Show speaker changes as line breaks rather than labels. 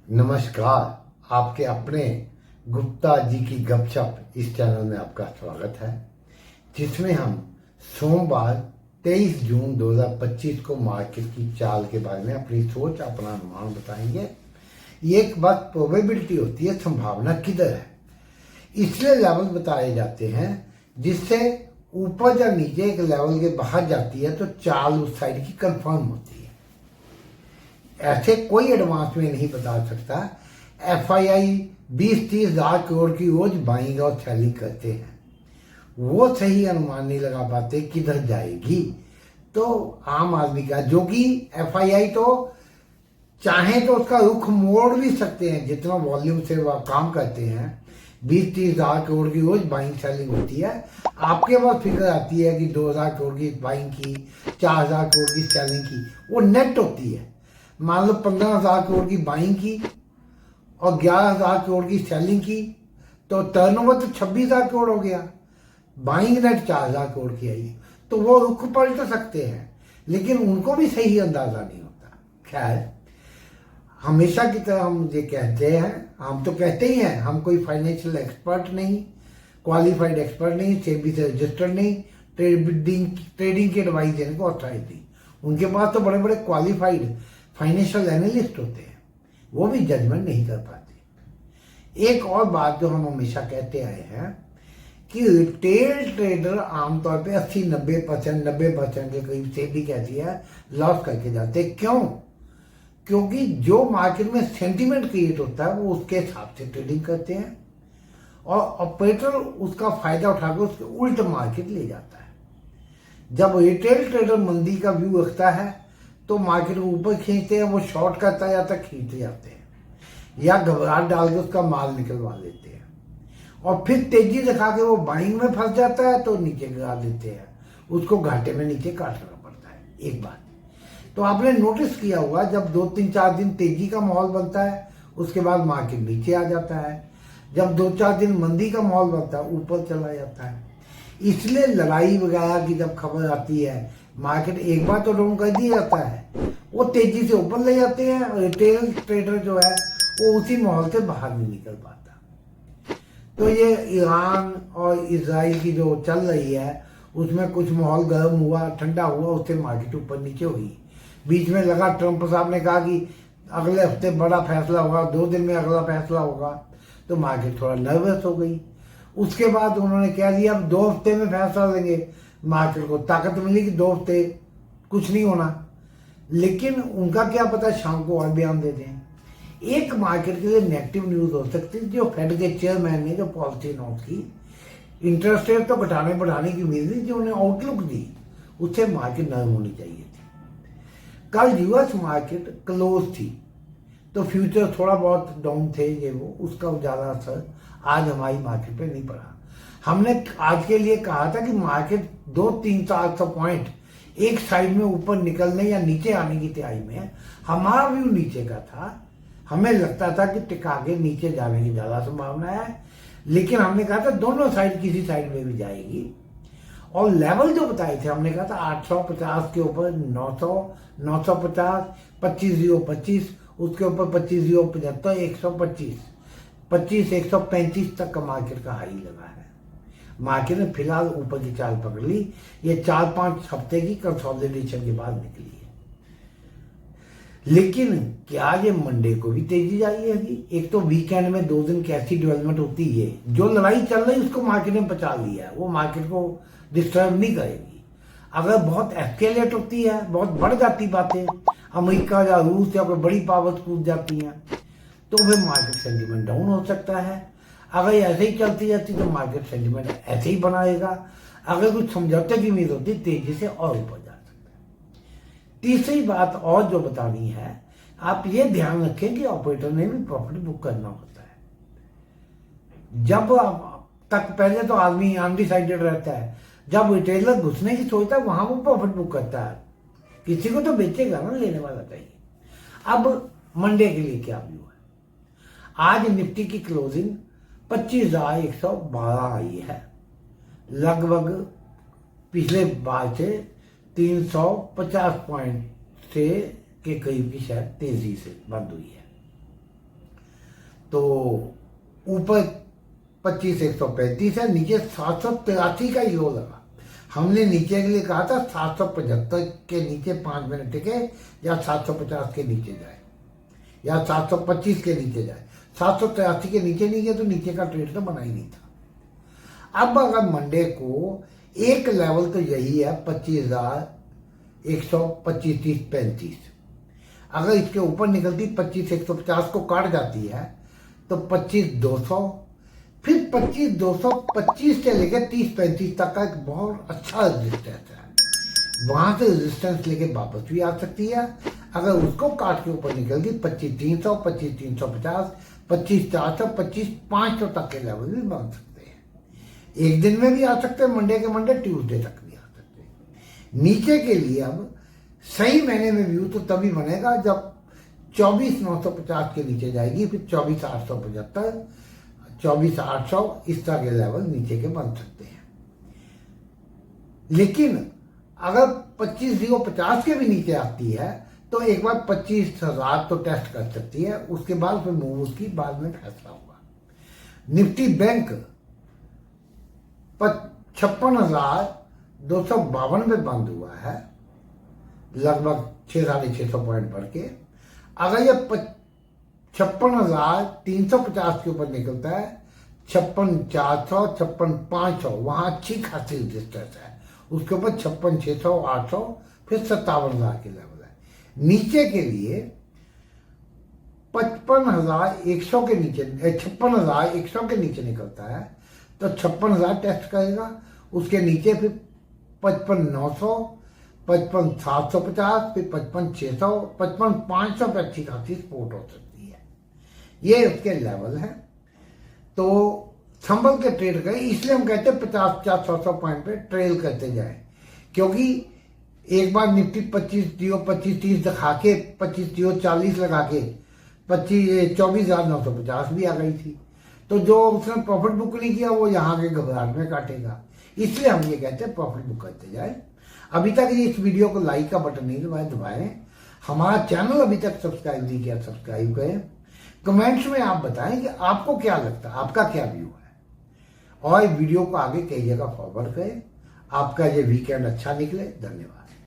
नमस्कार। आपके अपने गुप्ता जी की गपशप इस चैनल में आपका स्वागत है, जिसमें हम सोमवार 23 जून 2025 को मार्केट की चाल के बारे में अपनी सोच, अपना अनुमान बताएंगे। ये एक बात प्रोबेबिलिटी होती है, संभावना किधर है, इसलिए लेवल बताए जाते हैं जिससे ऊपर या नीचे एक लेवल के बाहर जाती है तो चाल उस साइड की कंफर्म होती है। ऐसे कोई एडवांस में नहीं बता सकता। एफआईआई 20-30 हजार करोड़ की रोज बाइंग और सेलिंग करते हैं, वो सही अनुमान नहीं लगा पाते किधर जाएगी। तो आम आदमी का जो कि एफआईआई तो चाहे तो उसका रुख मोड़ भी सकते हैं, जितना वॉल्यूम से वह काम करते हैं। 20-30 हजार करोड़ की रोज बाइंग सेलिंग होती है। आपके पास फिगर आती है कि 2,000 करोड़ की बाइंग की, 4,000 करोड़ की सेलिंग की, वो नेट होती है। मान लो 15,000 करोड़ की बाइंग की और 11,000 करोड़ की सेलिंग की, तो टर्नओवर तो 26,000 करोड़ हो गया। बाइंग नेट 4,000 करोड़ की आई, तो वो रुख पलट सकते हैं, लेकिन उनको भी सही अंदाजा नहीं होता। खैर, हमेशा की तरह हम ये कहते हैं, हम तो कहते ही हैं, हम कोई फाइनेंशियल एक्सपर्ट नहीं, क्वालिफाइड एक्सपर्ट नहीं, सेबी से रजिस्टर्ड नहीं, ट्रेडिंग की एडवाइस देने को ऑथराइज। उनके पास तो बड़े बड़े क्वालिफाइड फाइनेंशियल एनालिस्ट होते हैं, वो भी जजमेंट नहीं कर पाते। एक और बात जो हम हमेशा कहते आए हैं कि रिटेल ट्रेडर आमतौर पे 80-90% के करीब से भी कहती है लॉस करके जाते। क्यों? क्योंकि जो मार्केट में सेंटीमेंट क्रिएट होता है वो उसके हिसाब से ट्रेडिंग करते हैं और ऑपरेटर उसका फायदा उठाकर उसके उल्ट मार्केट ले जाता है। जब रिटेल ट्रेडर मंदी का व्यू रखता है तो मार्केट को ऊपर खींचते हैं, वो शॉर्ट करता जाता खींचते जाते हैं या घबराहट डाल के उसका माल निकलवा लेते हैं, और फिर तेजी दिखा के वो बाइंग में फंस जाता है तो नीचे गिरा देते हैं, उसको घाटे में नीचे काटना पड़ता है। एक बात तो आपने नोटिस किया होगा, जब 2-3-4 दिन तेजी का माहौल बनता है उसके बाद मार्केट नीचे आ जाता है, जब 2-4 दिन मंदी का माहौल बनता है ऊपर चला जाता है। इसलिए लड़ाई वगैरह की जब खबर आती है, मार्केट एक बार तो डाउन कर दिया जाता है, वो तेजी से ऊपर ले जाते हैं, और रिटेल ट्रेडर जो है वो उसी माहौल से बाहर नहीं निकल पाता। तो ये ईरान और इजराइल की जो चल रही है उसमें कुछ माहौल गर्म हुआ, ठंडा हुआ, उससे मार्केट ऊपर नीचे हुई। बीच में लगा ट्रंप साहब ने कहा कि अगले हफ्ते बड़ा फैसला होगा, 2 दिन में अगला फैसला होगा, तो मार्केट थोड़ा नर्वस हो गई। उसके बाद उन्होंने कह दिया अब 2 हफ्ते में फैसला लेंगे, मार्केट को ताकत मिली कि 2 हफ्ते कुछ नहीं होना। लेकिन उनका क्या पता शाम को और बयान दे दें। एक मार्केट के लिए नेगेटिव न्यूज हो सकती है, जो फेड के चेयरमैन ने जो पॉलिसी अनाउंस की, इंटरेस्ट रेट तो घटाने बढ़ाने की उम्मीद थी, जो उन्हें आउटलुक दी उससे मार्केट नरम होनी चाहिए थी। कल यूएस मार्केट क्लोज थी तो फ्यूचर थोड़ा बहुत डाउन थे, ये वो उसका ज्यादा असर आज हमारी मार्केट पे नहीं पड़ा। हमने आज के लिए कहा था कि मार्केट 200-300-400 पॉइंट एक साइड में ऊपर निकलने या नीचे आने की तैयारी में। हमारा व्यू नीचे का था, हमें लगता था कि टिका के नीचे जाने की ज्यादा संभावना है, लेकिन हमने कहा था दोनों साइड किसी साइड में भी जाएगी। और लेवल जो बताए थे, हमने कहा था 850 के ऊपर 900, 950, 25,025, उसके ऊपर 25,075, 125, 25,135 तक का मार्केट का हाई लगा है। मार्केट ने फिलहाल ऊपर की चाल पकड़ ली, ये 4-5 हफ्ते की कंसोलिडेशन के बाद निकली है। लेकिन क्या ये मंडे को भी तेजी जाएगी? एक तो वीकेंड में 2 दिन कैसी डेवलपमेंट होती है, जो लड़ाई चल रही है उसको मार्केट ने बचा लिया है, वो मार्केट को डिस्टर्ब नहीं करेगी। अगर बहुत एस्केलेट होती है, बहुत बढ़ जाती बातें, अमेरिका या रूस या कोई बड़ी पावर कूद जाती हैं, तो फिर मार्केट सेंटिमेंट डाउन हो सकता है। अगर ऐसे ही चलती जाती तो मार्केट सेंटिमेंट ऐसे ही बनाएगा। अगर कुछ समझौते की उम्मीद होती तेजी से और ऊपर जा सकता है। तीसरी बात और जो बतानी है, आप ये ध्यान रखें कि ऑपरेटर ने भी प्रॉफिट बुक करना होता है। जब तक पहले तो आदमी अनडिसाइडेड रहता है, जब रिटेलर घुसने की सोचता है वहां वो प्रॉफिट बुक करता है, किसी को तो बेचेगा ना, लेने वाला चाहिए। अब मंडे के लिए क्या व्यू है? आज निफ्टी की क्लोजिंग 25,112 आई है, लगभग पिछले बार से 350 पॉइंट से के करीब की शायद तेजी से बंद हुई है। तो ऊपर 25,135 है, नीचे 783 का ही लो लगा। हमने नीचे के लिए कहा था 775 के नीचे 5 मिनट टिके या 750 के नीचे जाए या 725 के नीचे जाए। 783 के नीचे नहीं गया तो नीचे का ट्रेड तो बना ही नहीं था। अब अगर मंडे को एक लेवल तो यही है 25,125, 30, 35। अगर इसके ऊपर निकलती 25,150 को काट जाती है तो 25,200, फिर 25,225 से लेकर 30-35 तक का एक बहुत अच्छा रेजिस्टेंस है। वहां से रेजिस्टेंस लेके वापस भी आ सकती है। अगर उसको काट के ऊपर निकल गई 25,300, 25,350, 25,400, 25,500 तक के लेवल भी बन सकते हैं। एक दिन में भी आ सकते हैं, मंडे के मंडे, ट्यूसडे तक भी आ सकते हैं। नीचे के लिए अब सही महीने में व्यू तो तभी बनेगा जब 24,950 के नीचे जाएगी, फिर 24,875, 24,800 इस तरह के लेवल नीचे के बन सकते हैं। लेकिन अगर 25,050 के भी नीचे आती है तो एक बार 25,000 तो टेस्ट कर सकती है, उसके बाद फिर मूव उसकी बाद में फैसला होगा। निफ्टी बैंक 56,252 में बंद हुआ है, लगभग 600-650 पॉइंट बढ़ के। अगर ये 56,350 के ऊपर निकलता है, 56,400, 56,500 वहां अच्छी खासी रेजिस्टेंस है। उसके ऊपर 56,600, 800, फिर 57,000 के लेवल है। नीचे के लिए 55,100 के नीचे, 56,100 के नीचे निकलता है तो 56,000 टेस्ट करेगा। उसके नीचे फिर 55,900, 55,750, फिर 55,600, 55,500 पे अच्छी खासी सपोर्ट हो सकती है। ये उसके लेवल है। तो संभल के ट्रेड करें, इसलिए हम कहते हैं 50-100 पॉइंट पे ट्रेल करते जाए, क्योंकि एक बार निफ्टी 25,25,30 दिखा के 25,40 लगा के 24,950 भी आ गई थी। तो जो उसने प्रॉफिट बुक नहीं किया वो यहाँ के घबराहट में काटेगा। इसलिए हम ये कहते हैं प्रॉफिट बुक करते जाए। अभी तक इस वीडियो को लाइक का बटन नहीं दबाएं। हमारा चैनल अभी तक सब्सक्राइब नहीं किया, सब्सक्राइब करें। कमेंट्स में आप बताएं कि आपको क्या लगता है, आपका क्या व्यू है, और वीडियो को आगे कई जगह फॉरवर्ड करें। आपका ये वीकेंड अच्छा निकले। धन्यवाद।